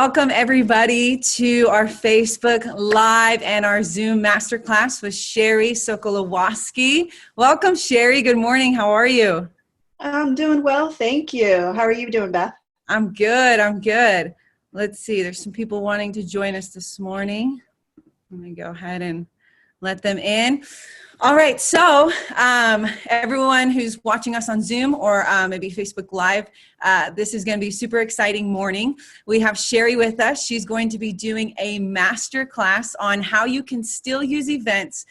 Welcome everybody to our Facebook Live and our Zoom Masterclass with Sherry Sokolowoski. Welcome, Sherry. Good morning. How are you? I'm doing well, thank you. How are you doing, Beth? I'm good. Let's see. There's some people wanting to join us this morning. Let me go ahead and let them in. All right, so everyone who's watching us on Zoom or maybe Facebook Live, this is going to be a super exciting morning. We have Sherry with us. She's going to be doing a master class on how you can still use events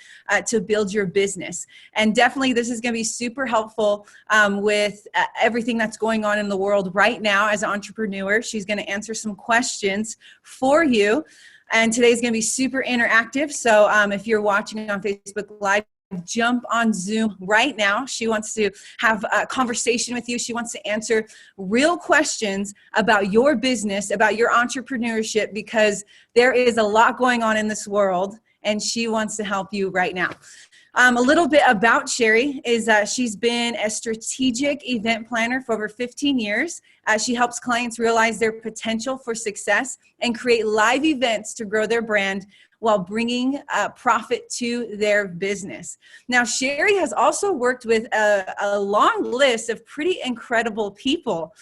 to build your business. And definitely this is going to be super helpful with everything that's going on in the world right now as an entrepreneur. She's going to answer some questions for you. And today's going to be super interactive. So if you're watching on Facebook Live, jump on Zoom right now. She wants to have a conversation with you. She wants to answer real questions about your business, about your entrepreneurship, because there is a lot going on in this world and she wants to help you right now. A little bit about Sherry is that she's been a strategic event planner for over 15 years. She helps clients realize their potential for success and create live events to grow their brand while bringing profit to their business. Now, Sherry has also worked with a long list of pretty incredible people.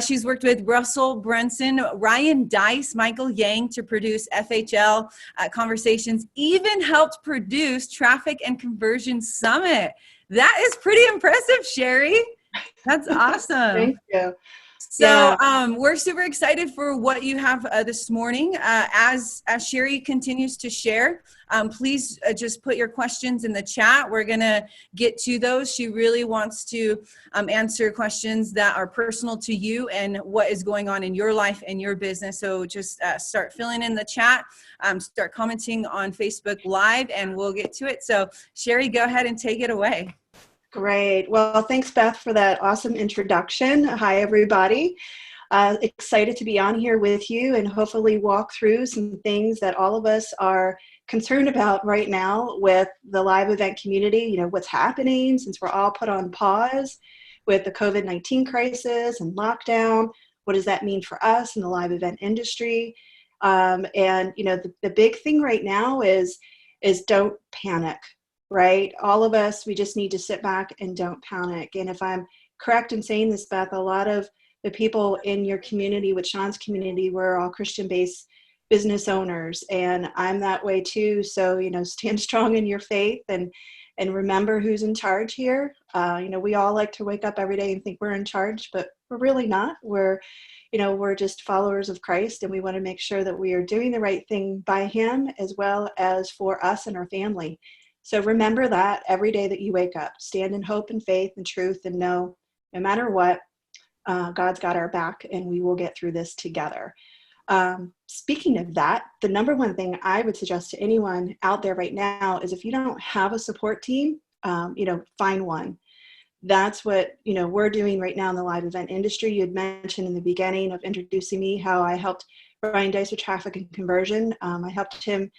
She's worked with Russell Brunson, Ryan Dice, Michael Yang to produce FHL Conversations, even helped produce Traffic and Conversion Summit. That is pretty impressive, Sherry. That's awesome. Thank you. So we're super excited for what you have this morning. As Sherry continues to share, please just put your questions in the chat. We're going to get to those. She really wants to answer questions that are personal to you and what is going on in your life and your business. So just start filling in the chat, start commenting on Facebook Live, and we'll get to it. So Sherry, go ahead and take it away. Great. Well, thanks, Beth, for that awesome introduction. Hi, everybody. Excited to be on here with you and hopefully walk through some things that all of us are concerned about right now with the live event community. You know, what's happening since we're all put on pause with the COVID-19 crisis and lockdown. What does that mean for us in the live event industry? And, you know, the big thing right now is don't panic. Right? All of us, we just need to sit back and don't panic. And if I'm correct in saying this, Beth, a lot of the people in your community, with Sean's community, we're all Christian-based business owners. And I'm that way too. So, you know, stand strong in your faith and remember who's in charge here. You know, we all like to wake up every day and think we're in charge, but we're really not. We're just followers of Christ, and we want to make sure that we are doing the right thing by him as well as for us and our family. So remember that every day that you wake up, stand in hope and faith and truth, and know no matter what, God's got our back and we will get through this together. Speaking of that, the number one thing I would suggest to anyone out there right now is if you don't have a support team, you know, find one. That's what, you know, we're doing right now in the live event industry. You had mentioned in the beginning of introducing me how I helped Ryan Dice with Traffic and Conversion. I helped him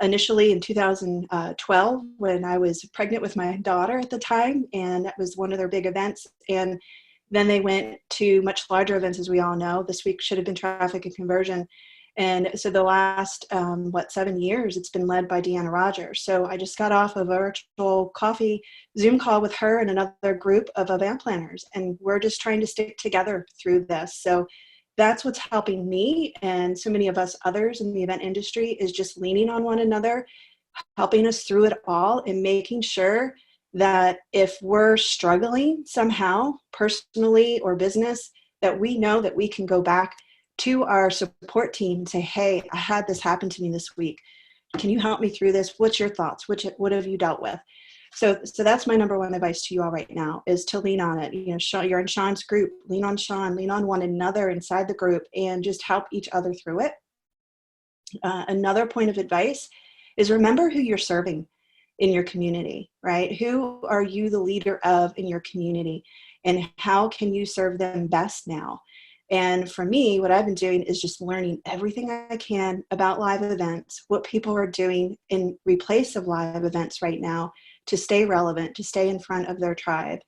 initially in 2012 when I was pregnant with my daughter at the time, and that was one of their big events. And then they went to much larger events, as we all know. This week should have been Traffic and Conversion. And so the last, 7 years, it's been led by Deanna Rogers. So I just got off of a virtual coffee Zoom call with her and another group of event planners, and we're just trying to stick together through this. So that's what's helping me and so many of us others in the event industry, is just leaning on one another, helping us through it all, and making sure that if we're struggling somehow, personally or business, that we know that we can go back to our support team and say, hey, I had this happen to me this week. Can you help me through this? What's your thoughts? What have you dealt with? So that's my number one advice to you all right now, is to lean on it. You know, Sean, you're in Sean's group, lean on Sean, lean on one another inside the group, and just help each other through it. Another point of advice is remember who you're serving in your community, right? Who are you the leader of in your community, and how can you serve them best now? And for me, what I've been doing is just learning everything I can about live events, what people are doing in replace of live events right now to stay relevant, to stay in front of their tribe.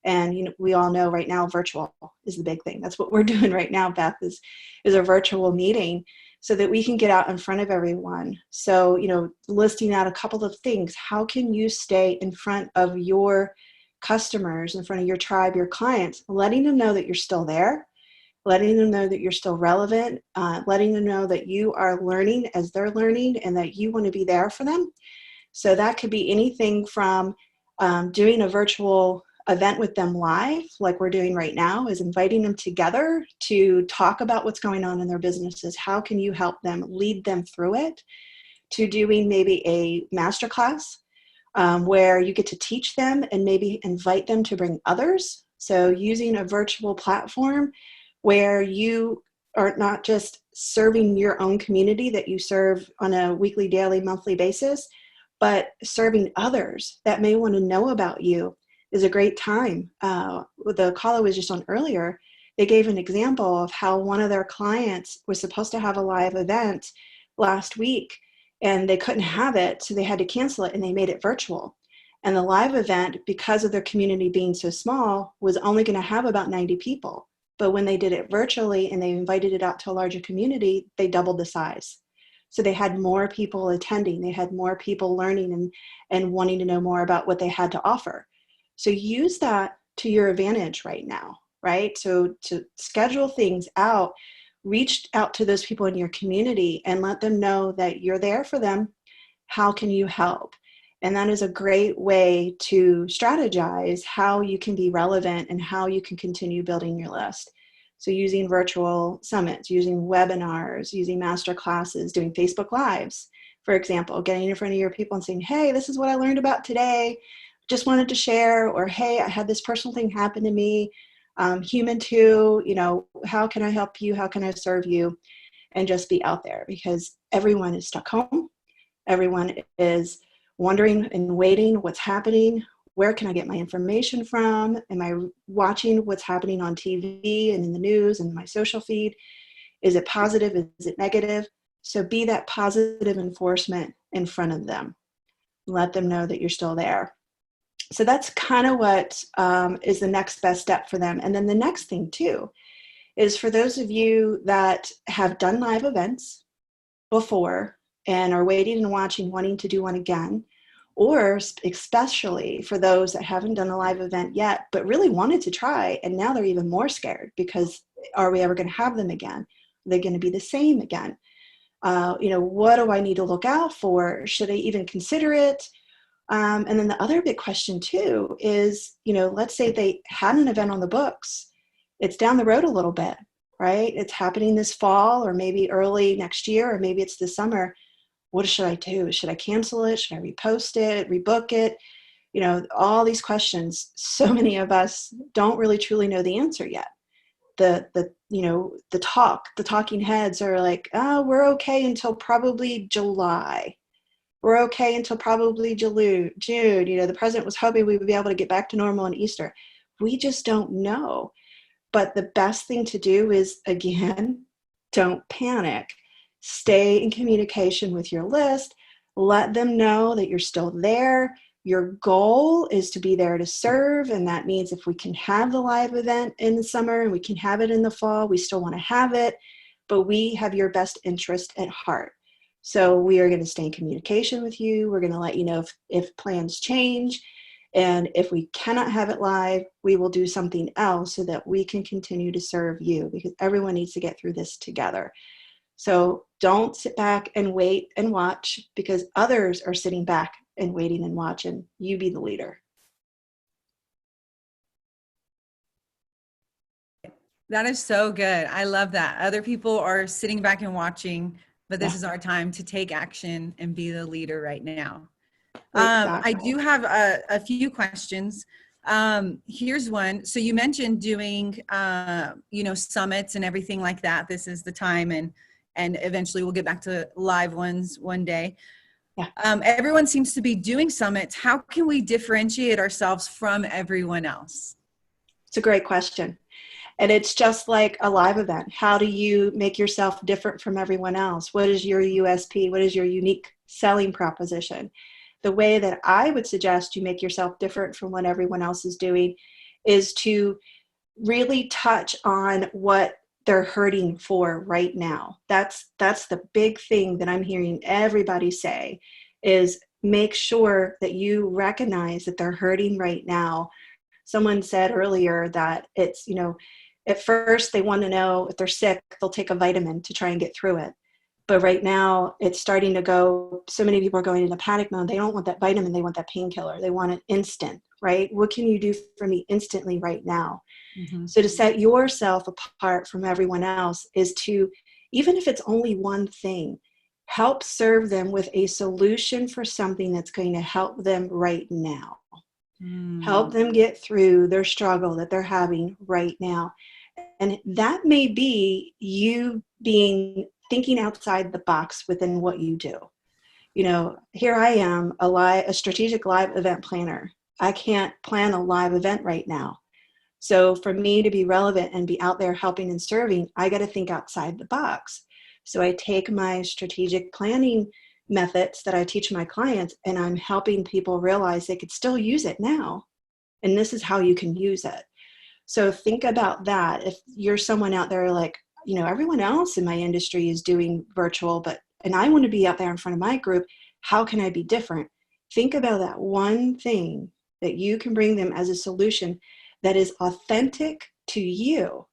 And we all know right now virtual is the big thing. That's what we're doing right now, Beth, is a virtual meeting so that we can get out in front of everyone. So, listing out a couple of things. How can you stay in front of your customers, in front of your tribe, your clients, letting them know that you're still there, letting them know that you're still relevant, letting them know that you are learning as they're learning and that you want to be there for them. So that could be anything from doing a virtual event with them live, like we're doing right now, is inviting them together to talk about what's going on in their businesses. How can you help them, lead them through it, to doing maybe a masterclass where you get to teach them and maybe invite them to bring others. So using a virtual platform where you are not just serving your own community that you serve on a weekly, daily, monthly basis, but serving others that may want to know about you is a great time. The call I was just on earlier, they gave an example of how one of their clients was supposed to have a live event last week and they couldn't have it, so they had to cancel it and they made it virtual. And the live event, because of their community being so small, was only going to have about 90 people. But when they did it virtually and they invited it out to a larger community, they doubled the size. So they had more people attending, they had more people learning and wanting to know more about what they had to offer. So use that to your advantage right now, right? So to schedule things out, reach out to those people in your community and let them know that you're there for them. How can you help? And that is a great way to strategize how you can be relevant and how you can continue building your list. So using virtual summits, using webinars, using master classes, doing Facebook Lives, for example, getting in front of your people and saying, hey, this is what I learned about today. Just wanted to share, or hey, I had this personal thing happen to me. Human too, how can I help you? How can I serve you? And just be out there, because everyone is stuck home. Everyone is wondering and waiting what's happening. Where can I get my information from? Am I watching what's happening on TV and in the news and my social feed? Is it positive? Is it negative? So be that positive enforcement in front of them. Let them know that you're still there. So that's kind of what is the next best step for them. And then the next thing too is for those of you that have done live events before and are waiting and watching, wanting to do one again, or especially for those that haven't done a live event yet, but really wanted to try, and now they're even more scared because are we ever going to have them again? Are they going to be the same again? What do I need to look out for? Should I even consider it? And then the other big question too is, let's say they had an event on the books. It's down the road a little bit, right? It's happening this fall or maybe early next year, or maybe it's this summer. What should I do? Should I cancel it? Should I repost it, rebook it? All these questions. So many of us don't really truly know the answer yet. The talking heads are like, oh, we're okay until probably July. We're okay until probably June. The president was hoping we would be able to get back to normal on Easter. We just don't know. But the best thing to do is, again, don't panic. Stay in communication with your list. Let them know that you're still there. Your goal is to be there to serve. And that means if we can have the live event in the summer and we can have it in the fall, we still want to have it. But we have your best interest at heart. So we are going to stay in communication with you. We're going to let you know if plans change. And if we cannot have it live, we will do something else so that we can continue to serve you, because everyone needs to get through this together. So don't sit back and wait and watch, because others are sitting back and waiting and watching. You be the leader. That is so good. I love that. Other people are sitting back and watching, but this is our time to take action and be the leader right now. Exactly. I do have a few questions. Here's one. So you mentioned doing, summits and everything like that. This is the time, and eventually we'll get back to live ones one day. Yeah. Everyone seems to be doing summits. How can we differentiate ourselves from everyone else? It's a great question. And it's just like a live event. How do you make yourself different from everyone else? What is your USP? What is your unique selling proposition? The way that I would suggest you make yourself different from what everyone else is doing is to really touch on what they're hurting for right now. That's the big thing that I'm hearing everybody say, is make sure that you recognize that they're hurting right now. Someone said earlier that it's, at first they want to know if they're sick, they'll take a vitamin to try and get through it. But right now it's starting to go, so many people are going into panic mode. They don't want that vitamin, they want that painkiller. They want it instant, right? What can you do for me instantly right now? Mm-hmm. So to set yourself apart from everyone else is to, even if it's only one thing, help serve them with a solution for something that's going to help them right now. Help them get through their struggle that they're having right now. And that may be you thinking outside the box within what you do. Here I am, a strategic live event planner. I can't plan a live event right now. So for me to be relevant and be out there helping and serving, I got to think outside the box. So I take my strategic planning methods that I teach my clients, and I'm helping people realize they could still use it now. And this is how you can use it. So think about that. If you're someone out there like, everyone else in my industry is doing virtual, and I want to be out there in front of my group, how can I be different? Think about that one thing that you can bring them as a solution that is authentic to you,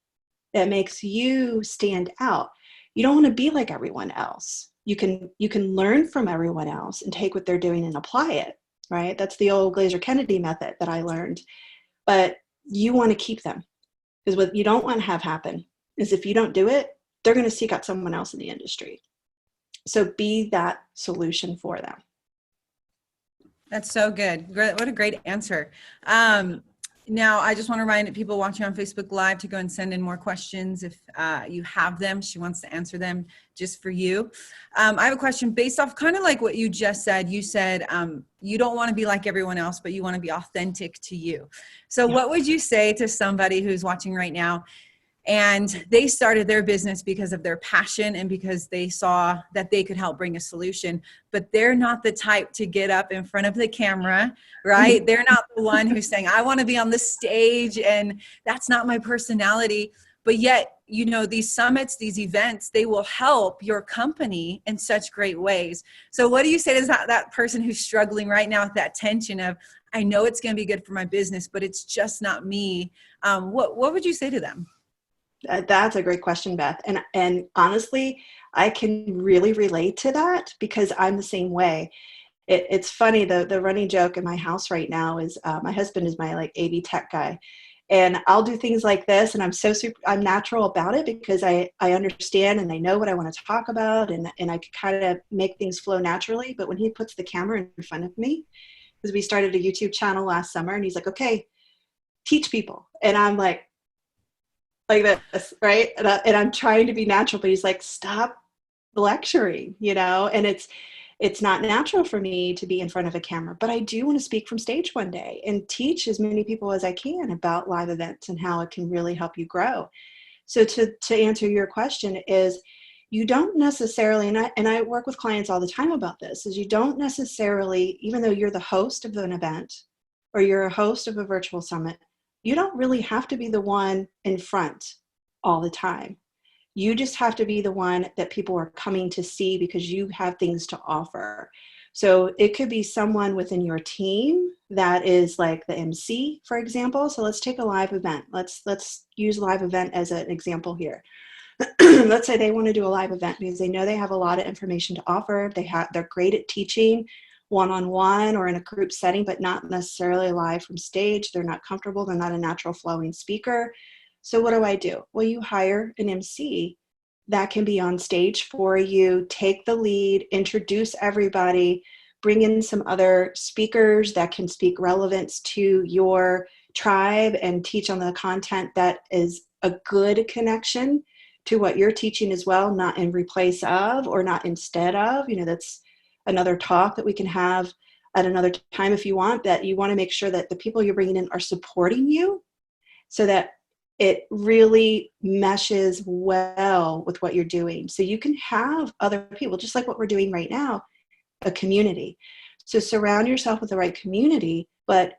that makes you stand out. You don't want to be like everyone else. You can learn from everyone else and take what they're doing and apply it, right? That's the old Glaser Kennedy method that I learned. But you want to keep them, because what you don't want to have happen is if you don't do it, they're going to seek out someone else in the industry. So be that solution for them. That's so good. What a great answer. Now, I just want to remind people watching on Facebook Live to go and send in more questions if you have them. She wants to answer them just for you. I have a question based off kind of like what you just said. You said you don't want to be like everyone else, but you want to be authentic to you. So what would you say to somebody who's watching right now and they started their business because of their passion and because they saw that they could help bring a solution, but they're not the type to get up in front of the camera, right? They're not the one who's saying, I want to be on the stage and that's not my personality. But yet, these summits, these events, they will help your company in such great ways. So what do you say to that person who's struggling right now with that tension of, I know it's going to be good for my business, but it's just not me. What would you say to them? That's a great question, Beth. And honestly, I can really relate to that because I'm the same way. It's funny, the running joke in my house right now is my husband is my AV tech guy. And I'll do things like this and I'm natural about it because I understand and I know what I want to talk about and I can kind of make things flow naturally. But when he puts the camera in front of me, because we started a YouTube channel last summer and he's like, okay, teach people. And I'm like this, right? And I'm trying to be natural, but he's like, stop lecturing, and it's not natural for me to be in front of a camera, but I do want to speak from stage one day and teach as many people as I can about live events and how it can really help you grow. So to answer your question is you don't necessarily, and I work with clients all the time about this, is you don't necessarily, even though you're the host of an event or you're a host of a virtual summit, you don't really have to be the one in front all the time. You just have to be the one that people are coming to see because you have things to offer. So it could be someone within your team that is like the MC, for example. So let's take a live event. Let's use live event as an example here. Let's say they want to do a live event because they know they have a lot of information to offer. They're great at teaching one-on-one or in a group setting, but not necessarily live from stage. They're not comfortable. They're not a natural flowing speaker. So what do? Well, you hire an MC that can be on stage for you, take the lead, introduce everybody, bring in some other speakers that can speak relevance to your tribe and teach on the content that is a good connection to what you're teaching as well, not in replace of or not instead of. That's another talk that we can have at another time if you want, that you want to make sure that the people you're bringing in are supporting you so that it really meshes well with what you're doing. So you can have other people, just like what we're doing right now, a community. So surround yourself with the right community, but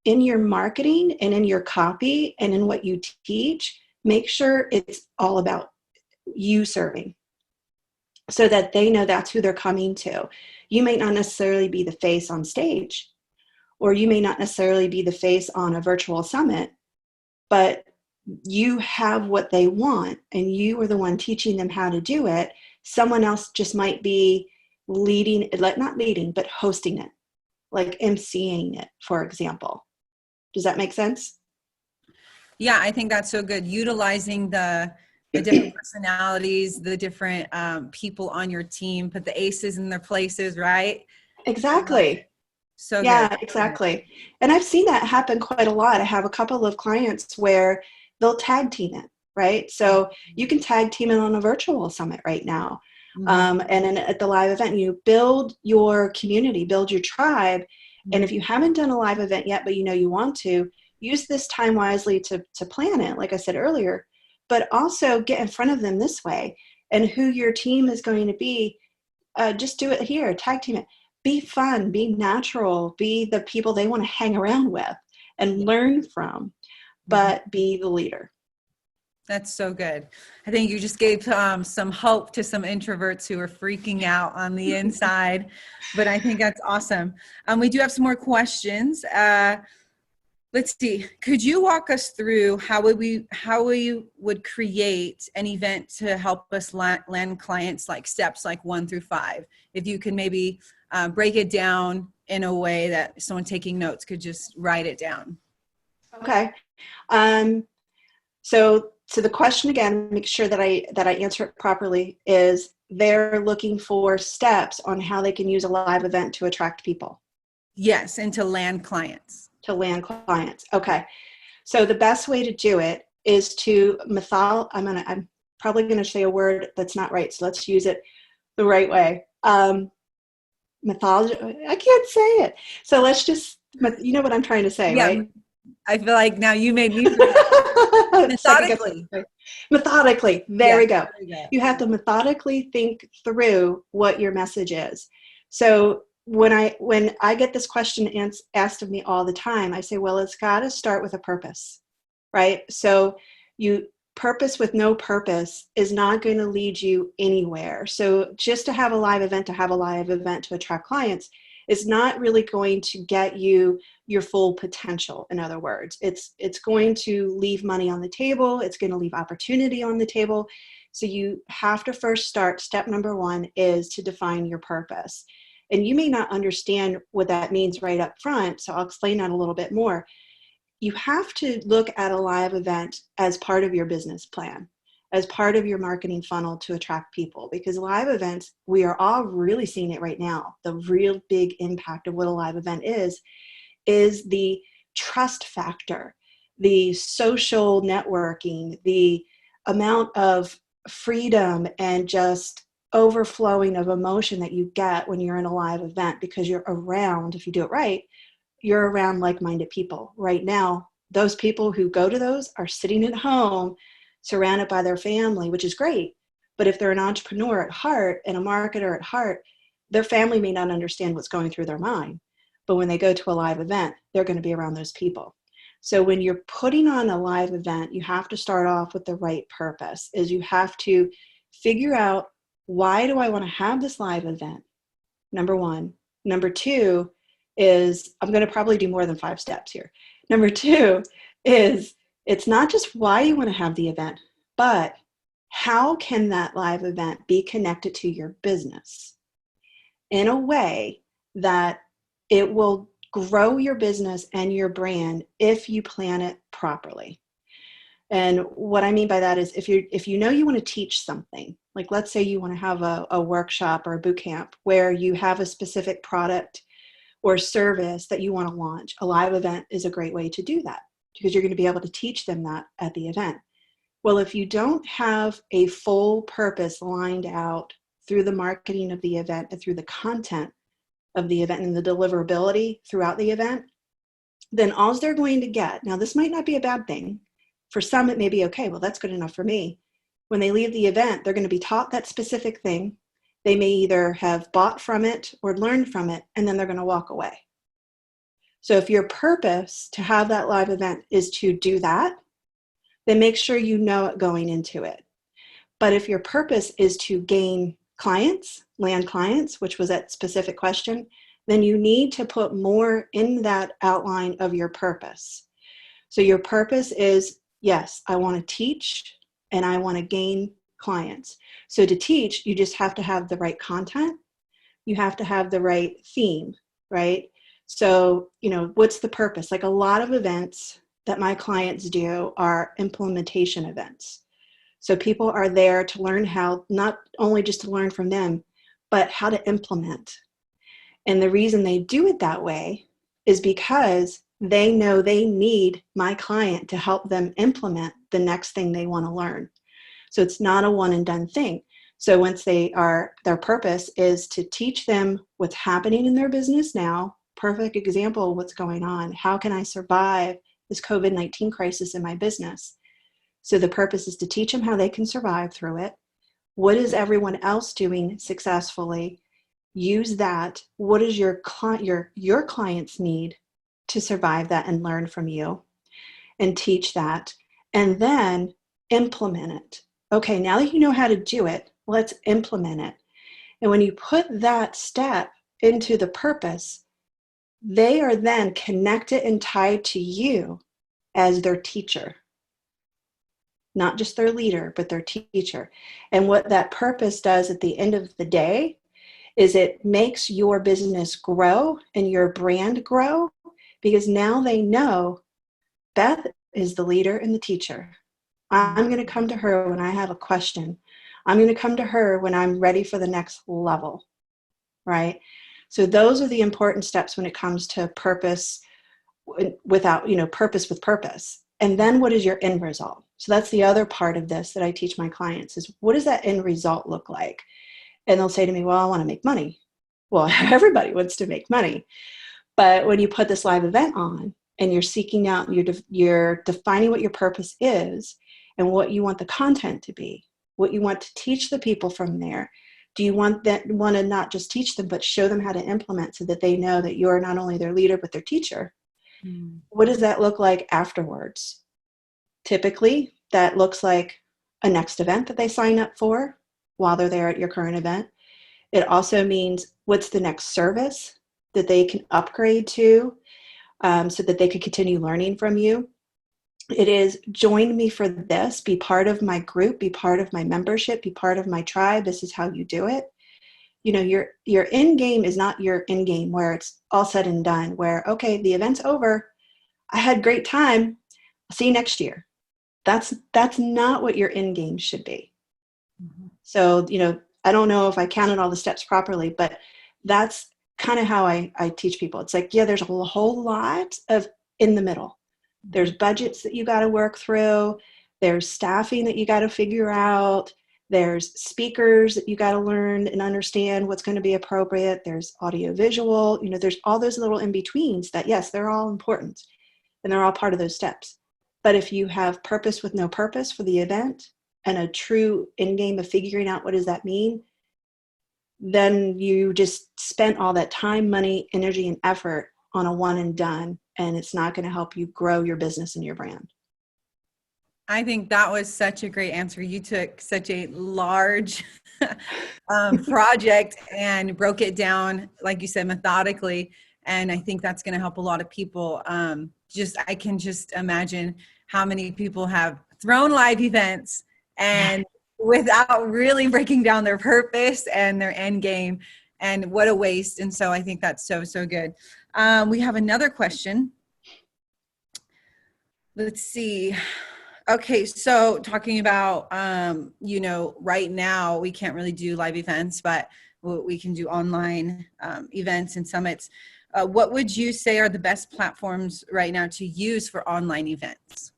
in your marketing and in your copy and in what you teach, make sure it's all about you serving, so that they know that's who they're coming to. You may not necessarily be the face on stage, or you may not necessarily be the face on a virtual summit, but you have what they want and you are the one teaching them how to do it. Someone else just might be leading, like not leading, but hosting it, like emceeing it, for example. Does that make sense? Yeah, I think that's so good. Utilizing the different personalities, the different people on your team, put the aces in their places, right? I love it. Exactly. So good. Yeah, exactly. And I've seen that happen quite a lot. I have a couple of clients where they'll tag team it, right? So you can tag team it on a virtual summit right now. Mm-hmm. And then at the live event, you build your community, build your tribe. And if you haven't done a live event yet, but you know you want to, use this time wisely to plan it, like I said earlier, but also get in front of them this way. And who your team is going to be, just do it here, tag team it. Be fun, be natural, be the people they want to hang around with and learn from, Mm-hmm. but be the leader. That's so good. I think you just gave some hope to some introverts who are freaking out on the inside, but I think that's awesome. We do have some more questions. Let's see. Could you walk us through how we would create an event to help us land clients, like steps like 1 through 5? If you can maybe break it down in a way that someone taking notes could just write it down. Okay. So the question again, make sure that I answer it properly, is they're looking for steps on how they can use a live event to attract people. Yes, and to land clients. To land clients. Okay. So the best way to do it is to I'm probably going to say a word that's not right. So let's use it the right way. Mythology. I can't say it. So let's just, you know what I'm trying to say, Yeah, right? I feel like now you made me forget. Methodically. Methodically. There Yes, we go. there we go. You have to methodically think through what your message is. So when I get this question asked of me all the time, I say, well, it's got to start with a purpose, right? So purpose with no purpose is not going to lead you anywhere. So just to have a live event to attract clients is not really going to get you your full potential. In other words, it's going to leave money on the table. It's going to leave opportunity on the table. So you have to first start. Step number 1 is to define your purpose. And you may not understand what that means right up front. So I'll explain that a little bit more. You have to look at a live event as part of your business plan, as part of your marketing funnel to attract people, because live events, we are all really seeing it right now. The real big impact of what a live event is the trust factor, the social networking, the amount of freedom and just overflowing of emotion that you get when you're in a live event, because you're around, if you do it right, you're around like-minded people. Right now, those people who go to those are sitting at home surrounded by their family, which is great. But if they're an entrepreneur at heart and a marketer at heart, their family may not understand what's going through their mind. But when they go to a live event, they're going to be around those people. So when you're putting on a live event, you have to start off with the right purpose. Is you have to figure out, why do I want to have this live event? Number 1. Number 2 is, I'm going to probably do more than 5 steps here. Number 2 is, it's not just why you want to have the event, but how can that live event be connected to your business in a way that it will grow your business and your brand if you plan it properly. And what I mean by that is, if you know you want to teach something, like let's say you want to have a workshop or a boot camp where you have a specific product or service that you want to launch, a live event is a great way to do that, because you're going to be able to teach them that at the event. Well, if you don't have a full purpose lined out through the marketing of the event and through the content of the event and the deliverability throughout the event, then all they're going to get, now this might not be a bad thing. For some, it may be okay. Well, that's good enough for me. When they leave the event, they're going to be taught that specific thing. They may either have bought from it or learned from it, and then they're going to walk away. So if your purpose to have that live event is to do that, then make sure you know it going into it. But if your purpose is to gain clients, land clients, which was that specific question, then you need to put more in that outline of your purpose. So your purpose is, yes, I want to teach and I want to gain clients. So to teach, you just have to have the right content. You have to have the right theme, right? So, what's the purpose? Like a lot of events that my clients do are implementation events. So people are there to learn how, not only just to learn from them, but how to implement. And the reason they do it that way is because they know they need my client to help them implement the next thing they want to learn. So it's not a one and done thing. So once their purpose is to teach them what's happening in their business now, perfect example of what's going on. How can I survive this COVID-19 crisis in my business? So the purpose is to teach them how they can survive through it. What is everyone else doing successfully? Use that. What does your clients need to survive that and learn from you, and teach that, and then implement it. Okay, now that you know how to do it, let's implement it. And when you put that step into the purpose, they are then connected and tied to you as their teacher. Not just their leader, but their teacher. And what that purpose does at the end of the day is it makes your business grow and your brand grow, because now they know Beth is the leader and the teacher. I'm going to come to her when I have a question. I'm going to come to her when I'm ready for the next level, right? So those are the important steps when it comes to purpose purpose with purpose. And then what is your end result? So that's the other part of this that I teach my clients is, what does that end result look like? And they'll say to me, well, I want to make money. Well, everybody wants to make money. But when you put this live event on and you're seeking out, you're defining what your purpose is and what you want the content to be, what you want to teach the people from there. Do you want to not just teach them, but show them how to implement so that they know that you're not only their leader, but their teacher? What does that look like afterwards? Typically, that looks like a next event that they sign up for while they're there at your current event. It also means what's the next service that they can upgrade to so that they could continue learning from you. It is join me for this, be part of my group, be part of my membership, be part of my tribe. This is how you do it. Your end game is not your end game where it's all said and done, where, okay, the event's over. I had a great time. I'll see you next year. That's not what your end game should be. Mm-hmm. So, I don't know if I counted all the steps properly, but that's kind of how I teach people. It's like, yeah, there's a whole lot of in the middle. There's budgets that you got to work through. There's staffing that you got to figure out. There's speakers that you got to learn and understand what's going to be appropriate. There's audio visual, there's all those little in-betweens that, yes, they're all important and they're all part of those steps. But if you have purpose with no purpose for the event and a true end game of figuring out what does that mean, then you just spent all that time, money, energy, and effort on a one and done, and it's not going to help you grow your business and your brand. I think that was such a great answer. You took such a large project and broke it down, like you said, methodically. And I think that's going to help a lot of people. I can just imagine how many people have thrown live events and without really breaking down their purpose and their end game, and what a waste. And so I think that's so, so good. We have another question. Let's see. Okay, so talking about, right now we can't really do live events, but we can do online events and summits. What would you say are the best platforms right now to use for online events?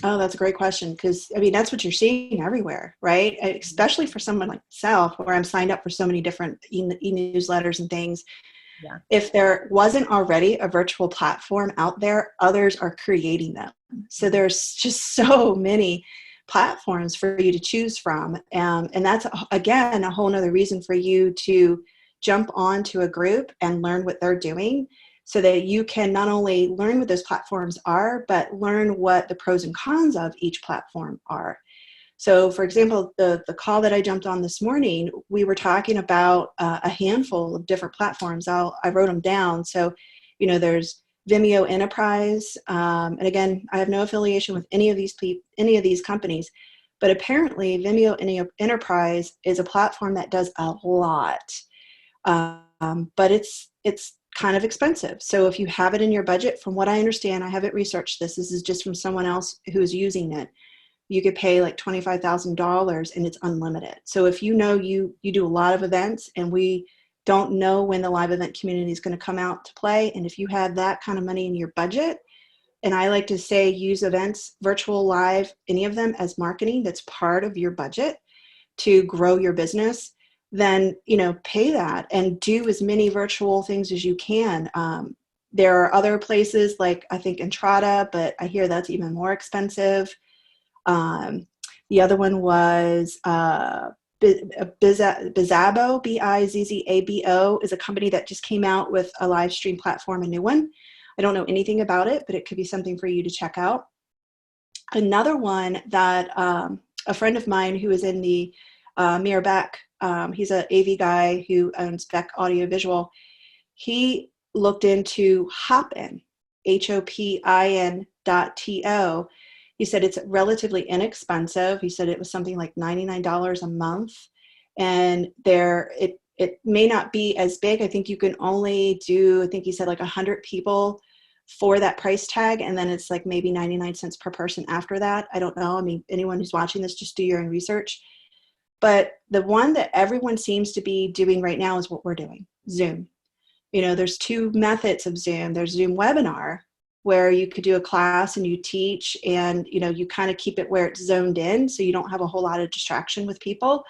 Oh, that's a great question, because that's what you're seeing everywhere, right? Especially for someone like myself, where I'm signed up for so many different e-newsletters and things. Yeah. If there wasn't already a virtual platform out there, others are creating them. So there's just so many platforms for you to choose from. And that's, again, a whole nother reason for you to jump onto a group and learn what they're doing, so that you can not only learn what those platforms are, but learn what the pros and cons of each platform are. So for example, the call that I jumped on this morning, we were talking about a handful of different platforms. I wrote them down. So, there's Vimeo Enterprise. And again, I have no affiliation with any of these companies, but apparently Vimeo Enterprise is a platform that does a lot. But it's kind of expensive. So if you have it in your budget, from what I understand, I haven't researched this. This is just from someone else who's using it. You could pay like $25,000 and it's unlimited. So if you do a lot of events and we don't know when the live event community is going to come out to play, and if you have that kind of money in your budget, and I like to say use events, virtual, live, any of them as marketing, that's part of your budget to grow your business, then pay that and do as many virtual things as you can. There are other places like I think Entrada, but I hear that's even more expensive. The other one was Bizzabo, Bizzabo, is a company that just came out with a live stream platform, a new one. I don't know anything about it, but it could be something for you to check out. Another one that a friend of mine who is in the Mir Beck, he's an AV guy who owns Beck Audiovisual. He looked into Hopin, HOPIN.TO. He said it's relatively inexpensive. He said it was something like $99 a month. And it may not be as big. I think you can only do, I think he said like 100 people for that price tag. And then it's like maybe 99 cents per person after that. I don't know. I mean, anyone who's watching this, just do your own research. But the one that everyone seems to be doing right now is what we're doing, Zoom. There's two methods of Zoom. There's Zoom Webinar, where you could do a class and you teach and, you kind of keep it where it's zoned in so you don't have a whole lot of distraction with people.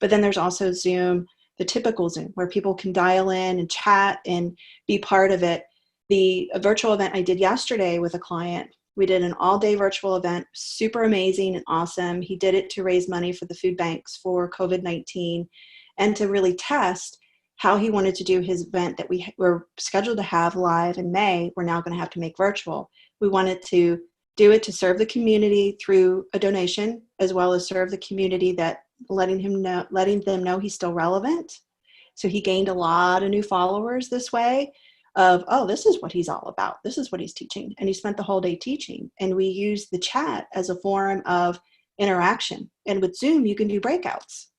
But then there's also Zoom, the typical Zoom, where people can dial in and chat and be part of it. The virtual event I did yesterday with a client, we did an all-day virtual event, super amazing and awesome. He did it to raise money for the food banks for COVID-19 and to really test how he wanted to do his event that we were scheduled to have live in May. We're now going to have to make virtual. We wanted to do it to serve the community through a donation, as well as serve the community that letting them know he's still relevant. So he gained a lot of new followers this way of, oh, this is what he's all about. This is what he's teaching. And he spent the whole day teaching. And we used the chat as a form of interaction. And with Zoom, you can do breakouts.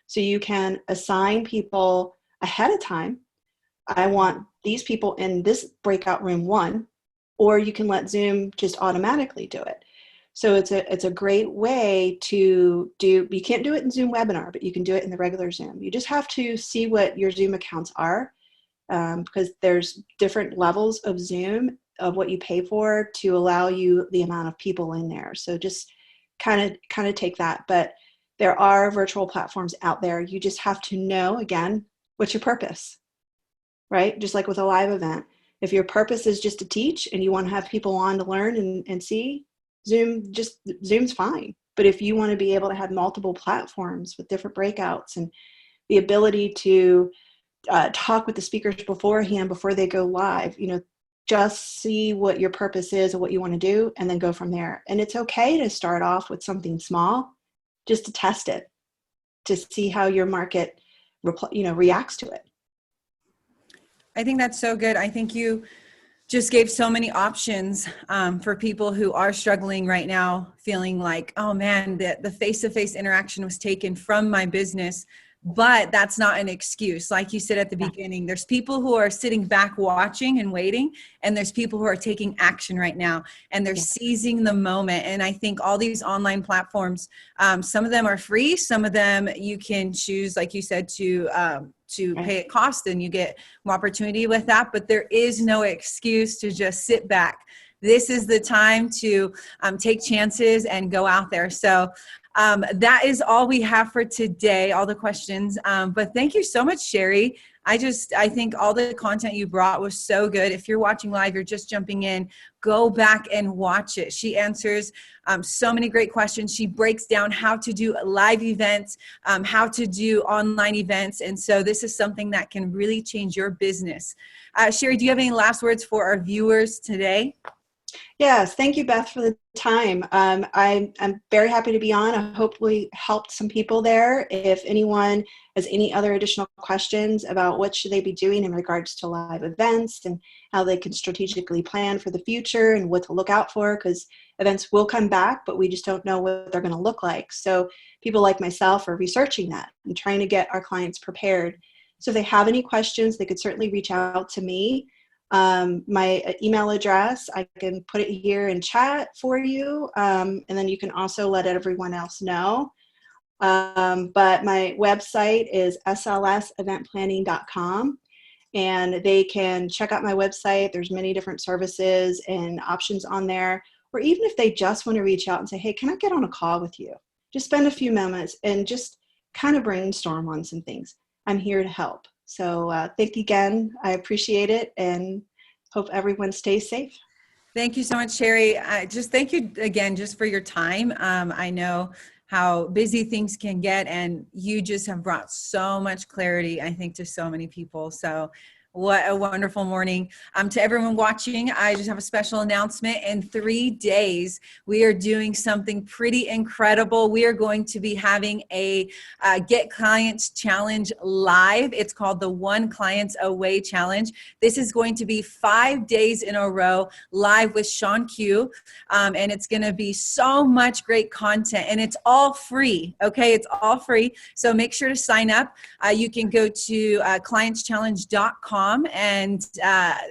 So you can assign people ahead of time. I want these people in this breakout room 1, or you can let Zoom just automatically do it. So it's a great way to do, you can't do it in Zoom Webinar, but you can do it in the regular Zoom. You just have to see what your Zoom accounts are, because there's different levels of Zoom of what you pay for to allow you the amount of people in there. So just kind of take that. But there are virtual platforms out there. You just have to know, again, what's your purpose, right? Just like with a live event. If your purpose is just to teach and you want to have people on to learn and see, Zoom's fine. But if you want to be able to have multiple platforms with different breakouts and the ability to talk with the speakers beforehand before they go live, just see what your purpose is and what you want to do and then go from there. And it's okay to start off with something small just to test it, to see how your market reacts to it. I think that's so good. I think you just gave so many options for people who are struggling right now, feeling like, oh man, the face-to-face interaction was taken from my business. But that's not an excuse. Like you said at the beginning, there's people who are sitting back watching and waiting, and there's people who are taking action right now, and they're seizing the moment. And I think all these online platforms, some of them are free, some of them you can choose, like you said, to pay at cost, and you get more opportunity with that. But there is no excuse to just sit back. This is the time to take chances and go out there. So that is all we have for today, all the questions. But thank you so much, Sherry. I think all the content you brought was so good. If you're watching live, you're just jumping in, go back and watch it. She answers so many great questions. She breaks down how to do live events, how to do online events. And so this is something that can really change your business. Sherry, do you have any last words for our viewers today? Yes, thank you, Beth, for the time. I'm very happy to be on. I hope we helped some people there. If anyone has any other additional questions about what should they be doing in regards to live events and how they can strategically plan for the future and what to look out for, because events will come back, but we just don't know what they're going to look like. So people like myself are researching that and trying to get our clients prepared. So if they have any questions, they could certainly reach out to me. My email address, I can put it here in chat for you, and then you can also let everyone else know. But my website is slseventplanning.com, and they can check out my website. There's many different services and options on there. Or even if they just want to reach out and say, hey, can I get on a call with you? Just spend a few moments and just kind of brainstorm on some things. I'm here to help. So thank you again. I appreciate it and hope everyone stays safe. Thank you so much, Sherry. Just thank you again just for your time. I know how busy things can get, and you just have brought so much clarity, I think, to so many people. So what a wonderful morning. To everyone watching, I just have a special announcement. In 3 days, we are doing something pretty incredible. We are going to be having a Get Clients Challenge live. It's called the One Clients Away Challenge. This is going to be 5 days in a row live with Sean Q. And it's going to be so much great content, and it's all free. Okay, it's all free. So make sure to sign up. You can go to clientschallenge.com. And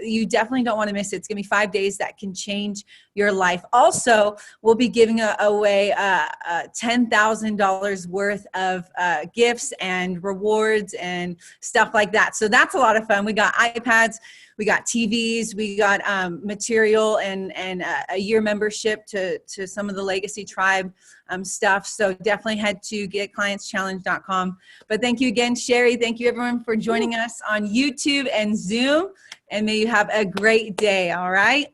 you definitely don't want to miss it. It's going to be 5 days that can change your life. Also, we'll be giving away $10,000 worth of gifts and rewards and stuff like that. So that's a lot of fun. We got iPads, we got TVs, we got material and a year membership to some of the Legacy Tribe stuff. So definitely head to getclientschallenge.com. But thank you again, Sherry. Thank you everyone for joining us on YouTube and Zoom. And may you have a great day. All right.